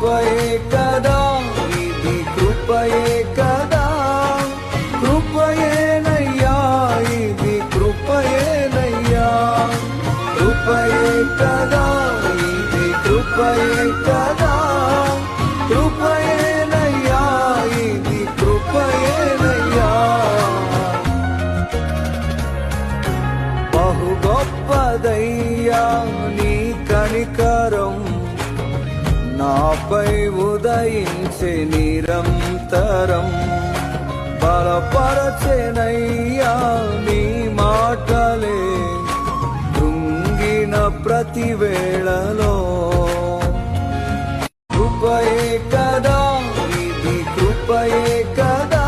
కృపయే కదా, ఇది కృపయే కదా, కృపయేనయ్యా, ఇది కృపయేనయ్యా. కృపయే కదా, ఇది కృపయే కదా, కృపయేనయ్యా, ఇది కృపయేనయ్యా. బహు గొప్పదయ్యా నీ కనికరం, నాపై ఉదయించే నిరంతరం. బలపరచెనయ్యా నీ మాటలే కృంగిన ప్రతి వేళలో. కృపయే కదా, ఇది కృపయే కదా,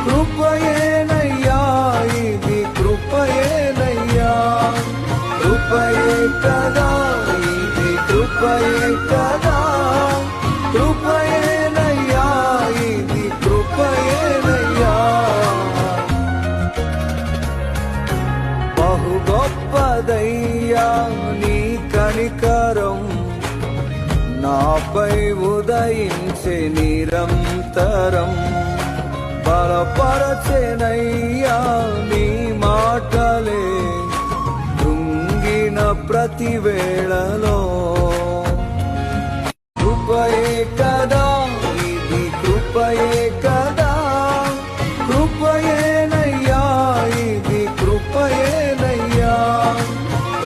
కృపయేనయ్యా, ఇది కృపయేనయ్యా. కృపయే కదా, ఇది కృపయే కదా, కృపయేనయ్యా, ఇది కృపయేనయ్యా. బహు గొప్పదయ్యా నీ కనికరం, నాపై ఉదయించే నిరంతరం. బలపరచెనయ్యా నీ మాటలే కృంగిన ప్రతి వేళలో. కృపయే